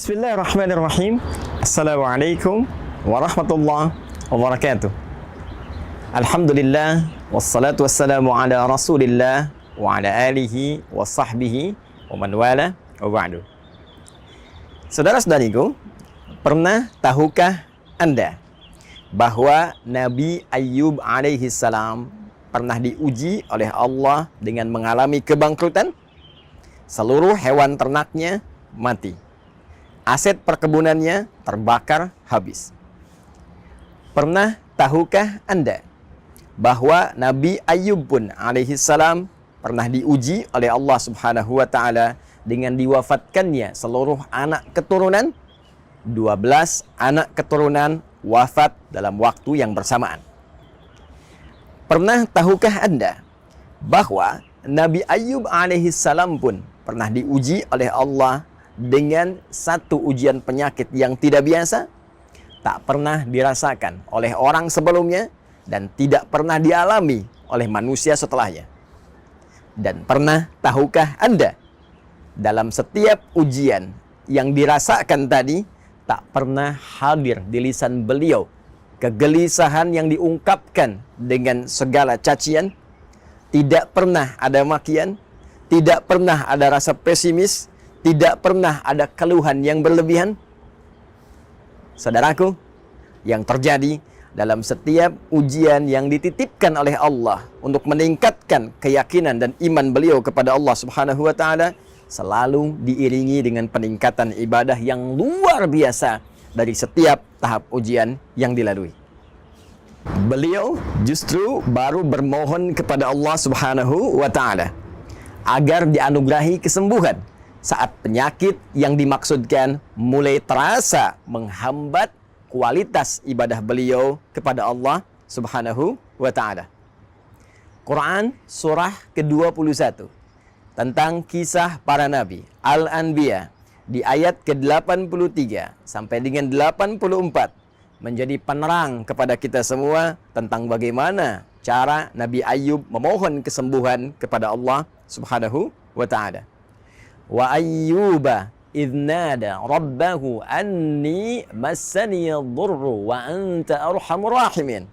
Bismillahirrahmanirrahim. Assalamualaikum warahmatullahi wabarakatuh. Alhamdulillah, wassalatu wassalamu ala rasulillah wa ala alihi wa sahbihi wa man wala wa ba'du. Saudara-saudariku, pernah tahukah Anda bahwa Nabi Ayyub alaihi salam pernah diuji oleh Allah dengan mengalami kebangkrutan? Seluruh hewan ternaknya mati. Aset perkebunannya terbakar habis. Pernah tahukah Anda bahwa Nabi Ayyub pun alaihi salam pernah diuji oleh Allah Subhanahu wa taala dengan diwafatkannya seluruh anak keturunan? 12 anak keturunan wafat dalam waktu yang bersamaan. Pernah tahukah Anda bahwa Nabi Ayyub alaihi salam pun pernah diuji oleh Allah dengan satu ujian penyakit yang tidak biasa, tak pernah dirasakan oleh orang sebelumnya dan tidak pernah dialami oleh manusia setelahnya. Dan pernah tahukah Anda, dalam setiap ujian yang dirasakan tadi, tak pernah hadir di lisan beliau kegelisahan yang diungkapkan dengan segala cacian, tidak pernah ada makian, tidak pernah ada rasa pesimis, tidak pernah ada keluhan yang berlebihan. Saudaraku, yang terjadi dalam setiap ujian yang dititipkan oleh Allah untuk meningkatkan keyakinan dan iman beliau kepada Allah Subhanahu wa taala selalu diiringi dengan peningkatan ibadah yang luar biasa dari setiap tahap ujian yang dilalui. Beliau justru baru bermohon kepada Allah Subhanahu wa taala agar dianugerahi kesembuhan saat penyakit yang dimaksudkan mulai terasa menghambat kualitas ibadah beliau kepada Allah Subhanahu wa taala. Quran surah ke-21 tentang kisah para nabi, Al-Anbiya, di ayat ke-83 sampai dengan 84 menjadi penerang kepada kita semua tentang bagaimana cara Nabi Ayyub memohon kesembuhan kepada Allah Subhanahu wa taala. Wa ayyuba idh nada rabbahu anni massani dhurru wa anta arhamur rahimin.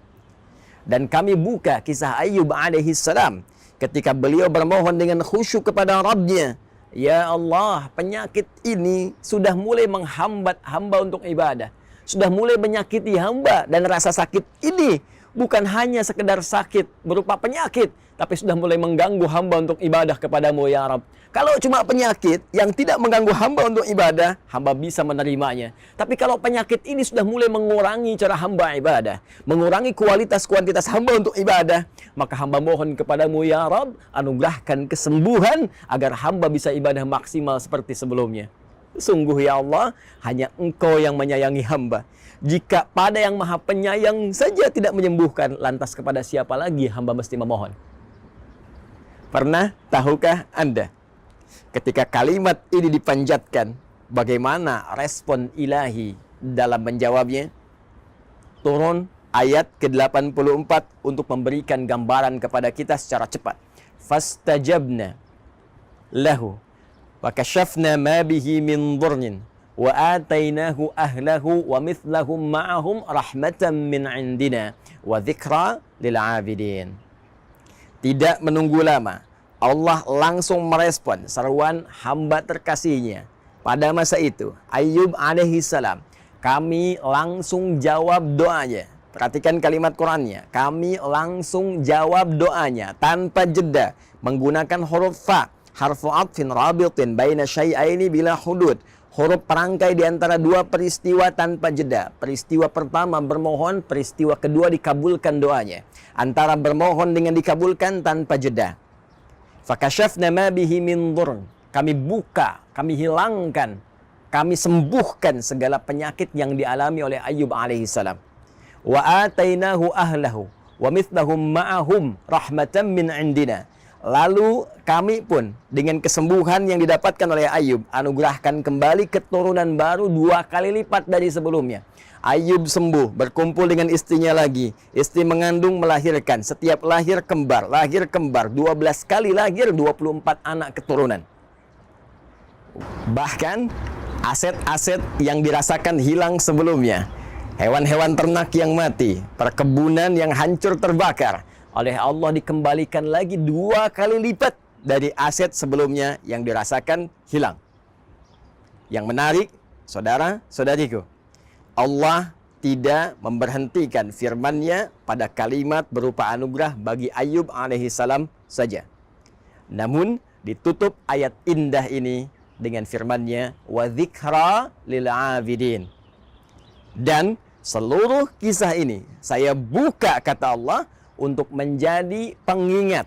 Dan kami buka kisah Ayyub alaihi salam ketika beliau bermohon dengan khusyuk kepada Rabbnya, ya Allah, penyakit ini sudah mulai menghambat hamba untuk ibadah, sudah mulai menyakiti hamba, dan rasa sakit ini bukan hanya sekedar sakit berupa penyakit, tapi sudah mulai mengganggu hamba untuk ibadah kepadamu ya Rabb. Kalau cuma penyakit yang tidak mengganggu hamba untuk ibadah, hamba bisa menerimanya. Tapi kalau penyakit ini sudah mulai mengurangi cara hamba ibadah, mengurangi kuantitas hamba untuk ibadah, maka hamba mohon kepadamu ya Rabb, anugerahkan kesembuhan agar hamba bisa ibadah maksimal seperti sebelumnya. Sungguh ya Allah, hanya Engkau yang menyayangi hamba. Jika pada yang maha penyayang saja tidak menyembuhkan, lantas kepada siapa lagi hamba mesti memohon? Pernah tahukah Anda, ketika kalimat ini dipanjatkan, bagaimana respon ilahi dalam menjawabnya? Turun ayat ke-84 untuk memberikan gambaran kepada kita secara cepat. Fastajabna lahu wa kashafna ma bihi min dhurrin wa atainahu ahlahu wa mithlahum ma'ahum rahmatan min indina wa dzikra lil 'abidin. Tidak menunggu lama, Allah langsung merespon seruan hamba terkasihnya. Pada masa itu, Ayyub alaihi salam, kami langsung jawab doanya. Perhatikan kalimat Qur'annya. Kami langsung jawab doanya tanpa jeda, menggunakan huruf fa, harfu atfin rabitin baina syai'aini bila hudud. Huruf perangkai di antara dua peristiwa tanpa jeda. Peristiwa pertama bermohon, peristiwa kedua dikabulkan doanya. Antara bermohon dengan dikabulkan tanpa jeda. Fakashafna ma bihi min dhurr. Kami buka, kami hilangkan, kami sembuhkan segala penyakit yang dialami oleh Ayyub alaihi salam. Wa atainahu ahlahu wa mithlahum ma'ahum rahmatan min indina. Lalu kami pun dengan kesembuhan yang didapatkan oleh Ayyub anugerahkan kembali keturunan baru 2 kali lipat dari sebelumnya. Ayyub sembuh, berkumpul dengan istrinya lagi. Istri mengandung, melahirkan. Setiap lahir kembar, 12 kali lahir, 24 anak keturunan. Bahkan aset-aset yang dirasakan hilang sebelumnya, hewan-hewan ternak yang mati, perkebunan yang hancur terbakar, oleh Allah dikembalikan lagi 2 kali lipat dari aset sebelumnya yang dirasakan hilang. Yang menarik, saudara-saudariku, Allah tidak memberhentikan firman-Nya pada kalimat berupa anugerah bagi Ayub alaihissalam saja. Namun ditutup ayat indah ini dengan firman-Nya, wa dzikra lil abidin. Dan seluruh kisah ini saya buka, kata Allah, untuk menjadi pengingat,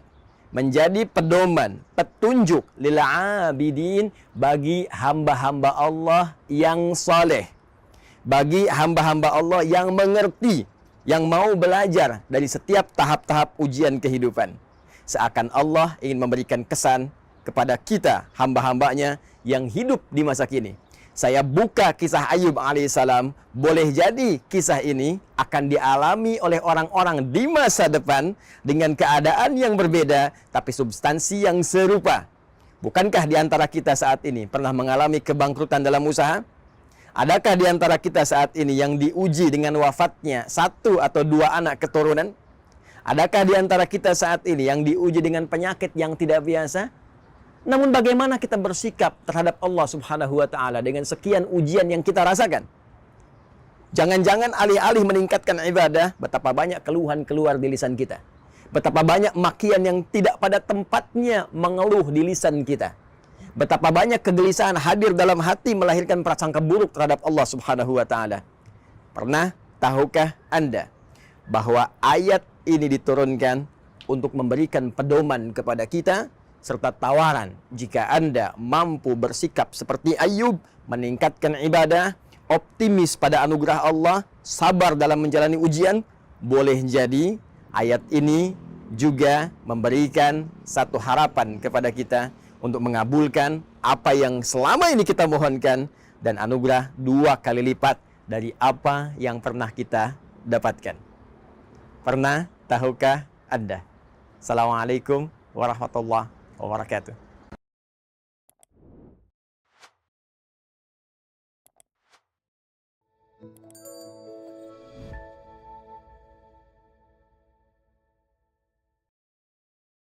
menjadi pedoman, petunjuk lil abidin, bagi hamba-hamba Allah yang saleh, bagi hamba-hamba Allah yang mengerti, yang mau belajar dari setiap tahap-tahap ujian kehidupan. Seakan Allah ingin memberikan kesan kepada kita, hamba-hambanya yang hidup di masa kini. Saya buka kisah Ayub alaihissalam, boleh jadi kisah ini akan dialami oleh orang-orang di masa depan dengan keadaan yang berbeda, tapi substansi yang serupa. Bukankah di antara kita saat ini pernah mengalami kebangkrutan dalam usaha? Adakah di antara kita saat ini yang diuji dengan wafatnya 1 atau 2 anak keturunan? Adakah di antara kita saat ini yang diuji dengan penyakit yang tidak biasa? Namun bagaimana kita bersikap terhadap Allah Subhanahu wa Ta'ala dengan sekian ujian yang kita rasakan? Jangan-jangan alih-alih meningkatkan ibadah, betapa banyak keluhan keluar di lisan kita. Betapa banyak makian yang tidak pada tempatnya mengeluh di lisan kita. Betapa banyak kegelisahan hadir dalam hati melahirkan prasangka buruk terhadap Allah Subhanahu wa Ta'ala. Pernah tahukah Anda bahwa ayat ini diturunkan untuk memberikan pedoman kepada kita serta tawaran jika Anda mampu bersikap seperti Ayub, meningkatkan ibadah, optimis pada anugerah Allah, sabar dalam menjalani ujian, boleh jadi ayat ini juga memberikan satu harapan kepada kita untuk mengabulkan apa yang selama ini kita mohonkan dan anugerah 2 kali lipat dari apa yang pernah kita dapatkan. Pernah tahukah Anda? Assalamualaikum warahmatullahi wabarakatuh.